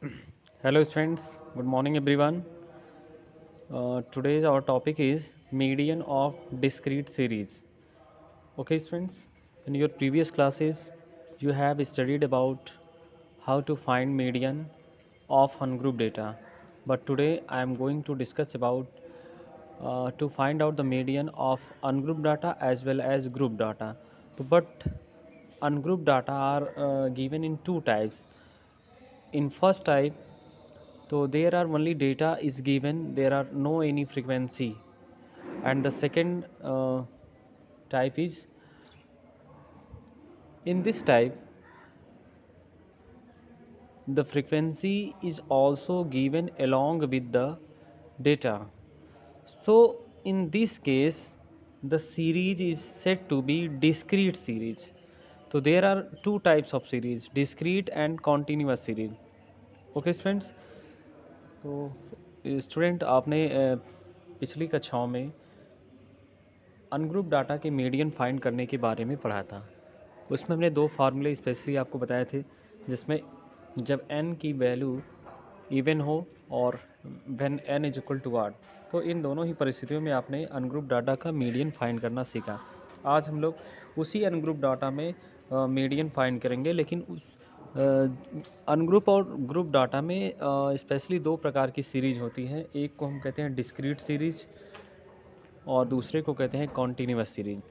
Hello students, good morning everyone. Today's our topic is median of discrete series. Okay students, in your previous classes you have studied about how to find median of ungrouped data. But today I am going to discuss about to find out the median of ungrouped data as well as group data. But ungrouped data are given in two types. In first type, so there are only data is given, there are no any frequency, and the second type is, in this type the frequency is also given along with the data. So in this case the series is said to be discrete series. So there are two types of series, discrete and continuous series. Okay friends, तो student आपने पिछली कक्षाओं में ungroup data के median find करने के बारे में पढ़ा था। उसमें हमने दो फार्मूले स्पेशली आपको बताए थे, जिसमें जब n की वैल्यू इवन हो और when n is equal to r, तो इन दोनों ही परिस्थितियों में आपने अनग्रुप डाटा का मीडियन फाइंड करना सीखा। आज हम लोग उसी अनग्रुप डाटा में मीडियन फाइंड करेंगे, लेकिन उस अनग्रुप और ग्रुप डाटा में स्पेशली दो प्रकार की सीरीज होती हैं। एक को हम कहते हैं डिस्क्रीट सीरीज और दूसरे को कहते हैं कॉन्टीन्यूअस सीरीज।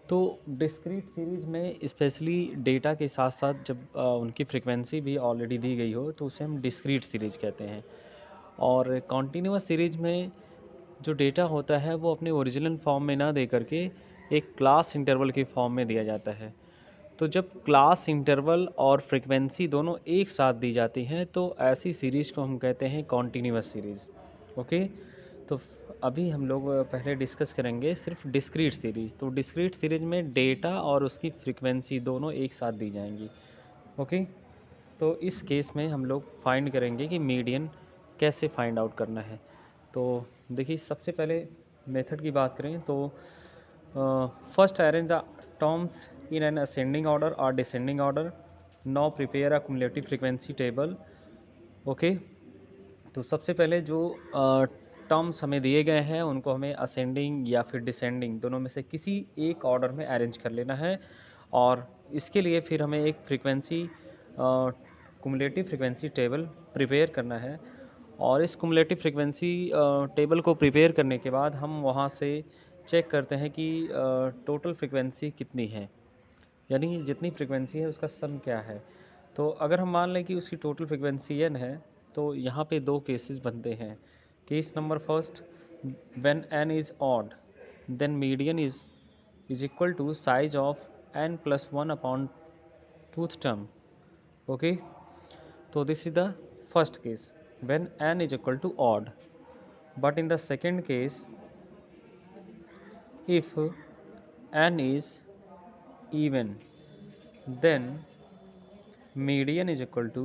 तो डिस्क्रीट सीरीज में स्पेशली डेटा के साथ साथ जब उनकी फ्रीक्वेंसी भी ऑलरेडी दी गई हो तो उसे हम डिस्क्रीट सीरीज कहते हैं। और कॉन्टीन्यूअस सीरीज में जो डेटा होता है वो अपने ओरिजिनल फॉर्म में ना दे करके एक क्लास इंटरवल के फॉर्म में दिया जाता है। तो जब क्लास इंटरवल और फ्रीक्वेंसी दोनों एक साथ दी जाती हैं तो ऐसी सीरीज को हम कहते हैं कॉन्टीन्यूअस सीरीज। ओके, तो अभी हम लोग पहले डिस्कस करेंगे सिर्फ डिस्क्रीट सीरीज। तो डिस्क्रीट सीरीज में डेटा और उसकी फ्रीक्वेंसी दोनों एक साथ दी जाएंगी। ओके, तो इस केस में हम लोग फाइंड करेंगे कि मीडियन कैसे फाइंड आउट करना है। तो देखिए, सबसे पहले मेथड की बात करें तो first arrange the terms in an ascending order और descending order. Now prepare a cumulative frequency table. Okay, तो सबसे पहले जो टर्म्स हमें दिए गए हैं उनको हमें असेंडिंग या फिर डिसेंडिंग दोनों में से किसी एक ऑर्डर में अरेंज कर लेना है। और इसके लिए फिर हमें एक frequency cumulative frequency table prepare करना है। और इस कुमुलेटिव फ्रीक्वेंसी टेबल को प्रिपेयर करने के बाद हम वहाँ से चेक करते हैं कि टोटल फ्रीक्वेंसी कितनी है, यानी जितनी फ्रीक्वेंसी है उसका सम क्या है। तो अगर हम मान लें कि उसकी टोटल फ्रीक्वेंसी n है, तो यहाँ पे दो केसेस बनते हैं। Case number first, when n is odd then median is equal to size of n plus one upon twoth term. Okay, so this is the first case when n is equal to odd. But in the second case, if n is even, then median is equal to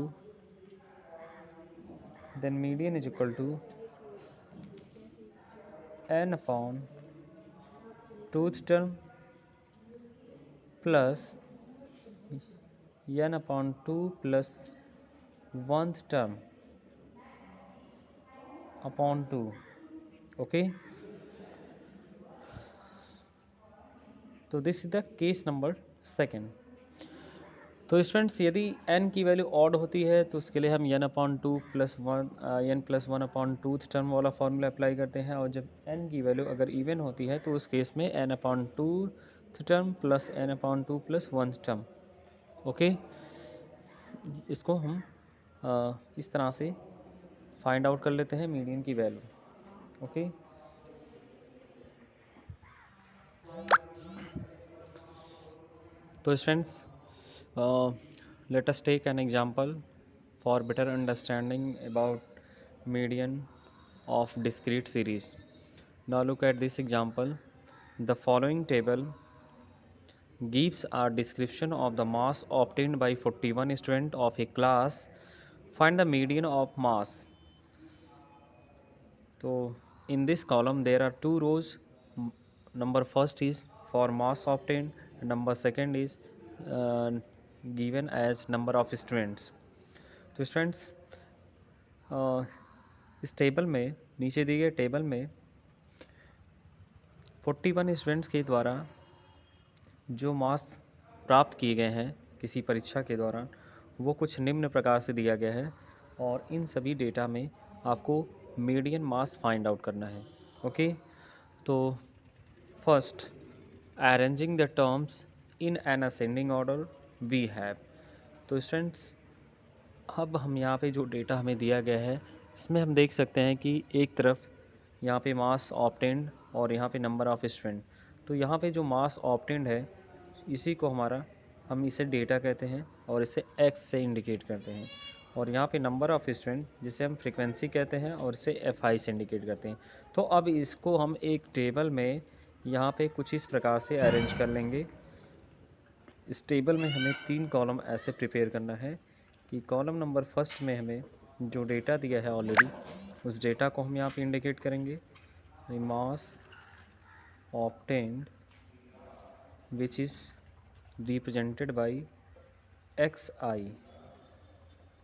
n upon tooth term plus n upon 2 plus 1th term upon 2. Okay, तो this is the case number second. तो students, यदि n की value odd होती है तो उसके लिए हम n upon two plus one n plus one upon twoth term वाला फार्मूला अप्लाई करते हैं। और जब n की वैल्यू अगर इवन होती है तो उस केस में n upon to term plus n upon two plus one term. Okay, इसको हम इस तरह से फाइंड आउट कर लेते हैं मीडियन की वैल्यू। ओके, तो students, let us take an example for better understanding about median of discrete series. Now look at this example. The following table gives a description of the mass obtained by 41 students of a class. Find the median of mass. So in this column there are two rows. Number first is for mass obtained, and number second is uh, given as number of students. तो students इस table में, नीचे दिए गए table में 41 students के द्वारा जो मार्क्स प्राप्त किए गए हैं किसी परीक्षा के दौरान, वो कुछ निम्न प्रकार से दिया गया है और इन सभी डेटा में आपको मीडियन मार्क्स फाइंड आउट करना है। ओके, तो first, arranging the terms in an ascending order we have. तो स्टूडेंट्स अब हम यहाँ पे जो डेटा हमें दिया गया है इसमें हम देख सकते हैं कि एक तरफ यहाँ पे मास ऑब्टेन्ड और यहाँ पे नंबर ऑफ स्टूडेंट। तो यहाँ पे जो मास ऑब्टेन्ड है इसी को हम इसे डेटा कहते हैं और इसे एक्स से इंडिकेट करते हैं, और यहाँ पे नंबर ऑफ स्टूडेंट जिसे हम फ्रीक्वेंसी कहते हैं और इसे एफ आई से इंडिकेट करते हैं। तो अब इसको हम एक टेबल में यहाँ पे कुछ इस प्रकार से अरेंज कर लेंगे। इस टेबल में हमें 3 कॉलम ऐसे प्रिपेयर करना है कि कॉलम नंबर फर्स्ट में हमें जो डेटा दिया है ऑलरेडी उस डेटा को हम यहाँ पे इंडिकेट करेंगे, mass obtained which is represented by xi,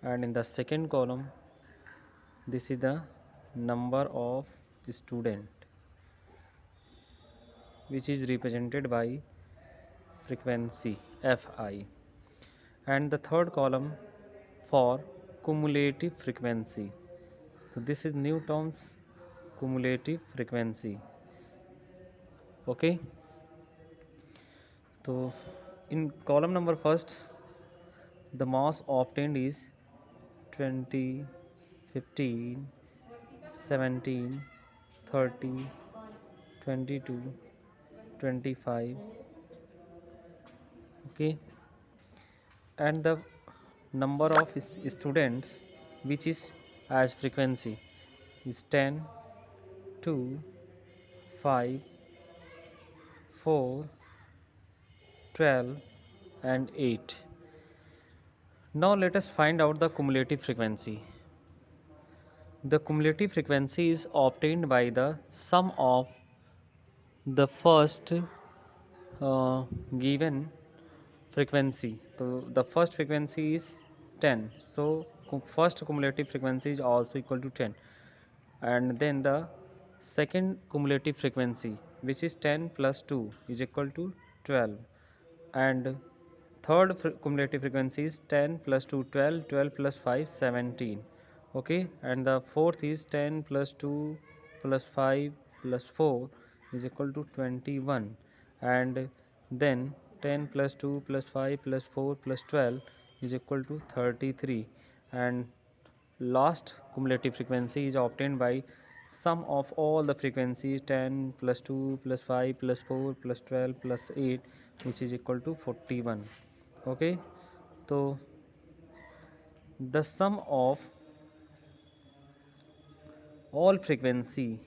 and in the second column this is the number of student which is represented by frequency fi, and the third column for cumulative frequency. So this is new terms, cumulative frequency. Okay, so in column number first the mass obtained is 20, 15, 17, 30, 22, 25. Okay, and the number of students which is as frequency is 10, 2, 5, 4, 12 and 8. Now let us find out the cumulative frequency. The cumulative frequency is obtained by the sum of the first given frequency. So the first frequency is 10, so first cumulative frequency is also equal to 10, and then the second cumulative frequency which is 10 plus 2 is equal to 12, and third cumulative frequency is 10 plus 2 12, 12 plus 5 17. Okay, and the fourth is 10 plus 2 plus 5 plus 4 is equal to 21, and then 10 plus 2 plus 5 plus 4 plus 12 is equal to 33, and last cumulative frequency is obtained by sum of all the frequencies 10 plus 2 plus 5 plus 4 plus 12 plus 8 which is equal to 41. Okay, so the sum of all frequency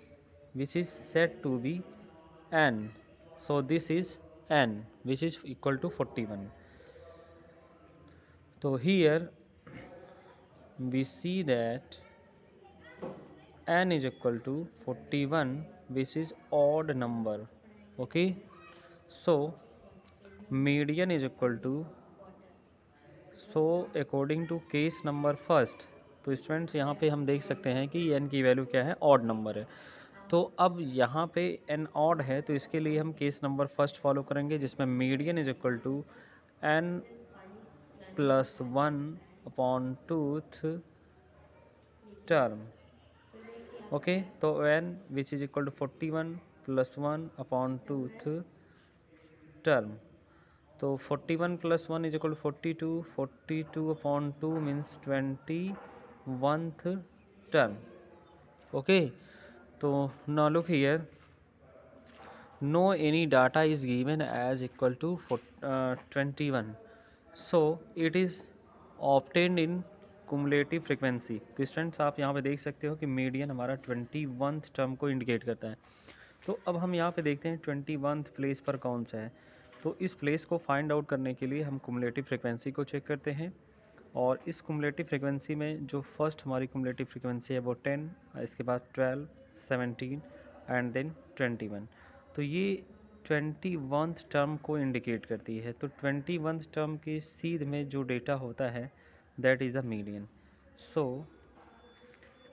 which is said to be n, so this is n which is equal to 41. So here we see that n is equal to 41 which is odd number. Okay, so median is equal to, so according to case number first, तो students यहाँ पे हम देख सकते हैं कि n की value क्या है, ऑड नंबर है। तो अब यहाँ पे n ऑड है तो इसके लिए हम केस नंबर फर्स्ट फॉलो करेंगे जिसमें median is equal to n plus 1 upon twoth term. Okay, तो n which is equal to 41 plus 1 upon twoth term. तो 41 plus 1 is equal to 42, 42 upon 2 means 21th term. Okay, तो now look here, no any data is given as equal to 21, so it is obtained in cumulative frequency। तो students आप यहाँ पे देख सकते हो कि मीडियन हमारा 21th टर्म को इंडिकेट करता है। तो अब हम यहाँ पे देखते हैं 21th प्लेस पर कौन सा है। तो इस प्लेस को फाइंड आउट करने के लिए हम कुमुलेटिव फ्रीक्वेंसी को चेक करते हैं, और इस कुमुलेटिव फ्रीक्वेंसी में जो फर्स्ट हमारी कुमुलेटिव फ्रीक्वेंसी है वो 10, इसके बाद 12, 17 एंड देन 21। तो ये 21th टर्म को इंडिकेट करती है। तो 21th टर्म के सीध में जो डेटा होता है that is a median. So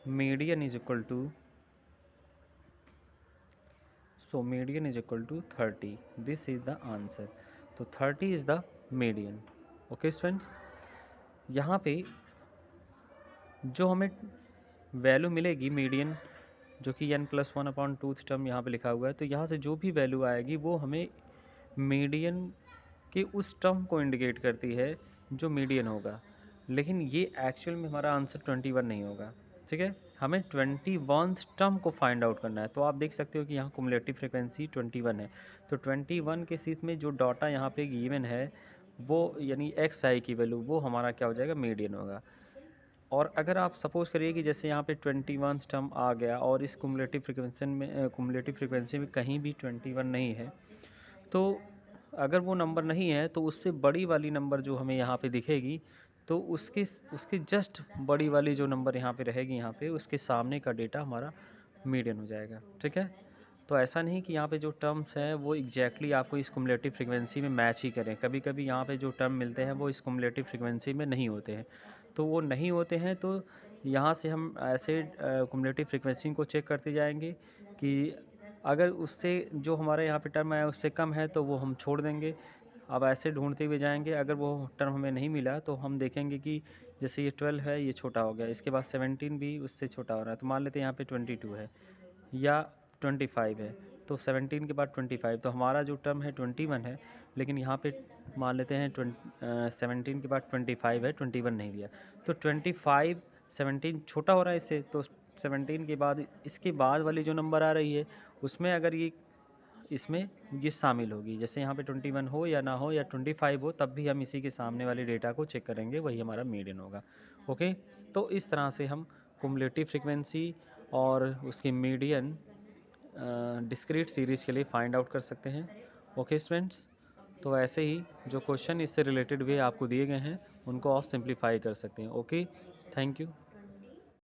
median is equal to 30. This is the answer. तो 30 is the median. Okay students, यहाँ पे जो हमें वैल्यू मिलेगी मीडियन, जो कि n+1/2 टर्म यहाँ पे लिखा हुआ है, तो यहाँ से जो भी वैल्यू आएगी वो हमें मीडियन के उस टर्म को इंडिकेट करती है जो मीडियन होगा। लेकिन ये एक्चुअल में हमारा आंसर 21 नहीं होगा, ठीक है। हमें 21th टर्म को फाइंड आउट करना है। तो आप देख सकते हो कि यहाँ कुमुलेटिव फ्रिक्वेंसी 21 है। तो 21 के सीट में जो डाटा यहाँ पे गिवन है वो यानी xi की वैल्यू, वो हमारा क्या हो जाएगा, मीडियन होगा। और अगर आप सपोज करिए कि जैसे यहाँ पे 21 टर्म आ गया और इस कुमुलेटिव फ्रिक्वेंसी में कहीं भी 21 नहीं है, तो अगर वो नंबर नहीं है तो उससे बड़ी वाली नंबर जो हमें यहाँ पे दिखेगी, तो उसके जस्ट बड़ी वाली जो नंबर यहाँ पे रहेगी, यहाँ पे उसके सामने का डेटा हमारा मीडियन हो जाएगा, ठीक है। तो ऐसा नहीं कि यहाँ पे जो टर्म्स हैं वो एग्जैक्टली आपको इस कुमुलेटिव फ्रिक्वेंसी में मैच ही करें। कभी कभी यहाँ पे जो टर्म मिलते हैं वो इस कुमुलेटिव फ्रिक्वेंसी में नहीं होते हैं। तो वो नहीं होते हैं तो यहाँ से हम ऐसे कुमुलेटिव फ्रिक्वेंसी को चेक करते जाएंगे कि अगर उससे जो हमारे यहाँ पे टर्म है उससे कम है तो वो हम छोड़ देंगे। अब ऐसे ढूंढते हुए जाएंगे, अगर वो टर्म हमें नहीं मिला तो हम देखेंगे कि जैसे ये 12 है, ये छोटा हो गया, इसके बाद 17 भी उससे छोटा हो रहा है, तो मान लेते हैं यहाँ पे 22 है या 25 है, तो 17 के बाद 25, तो हमारा जो टर्म है 21 है। लेकिन यहाँ पे मान लेते हैं 17 के बाद 25 है, 21 नहीं दिया, तो 25 17 छोटा हो रहा है इससे, तो 17 के बाद इसके बाद वाली जो नंबर आ रही है उसमें अगर ये शामिल होगी, जैसे यहाँ पे 21 हो या ना हो या 25 हो, तब भी हम इसी के सामने वाले डेटा को चेक करेंगे, वही हमारा मीडियन होगा। ओके, तो इस तरह से हम कुमुलेटिव फ्रिक्वेंसी और उसकी मीडियन डिस्क्रीट सीरीज के लिए फाइंड आउट कर सकते हैं। ओके स्टूडेंट्स, तो ऐसे ही जो क्वेश्चन इससे रिलेटेड भी आपको दिए गए हैं उनको आप सिंप्लीफाई कर सकते हैं। Okay, thank you.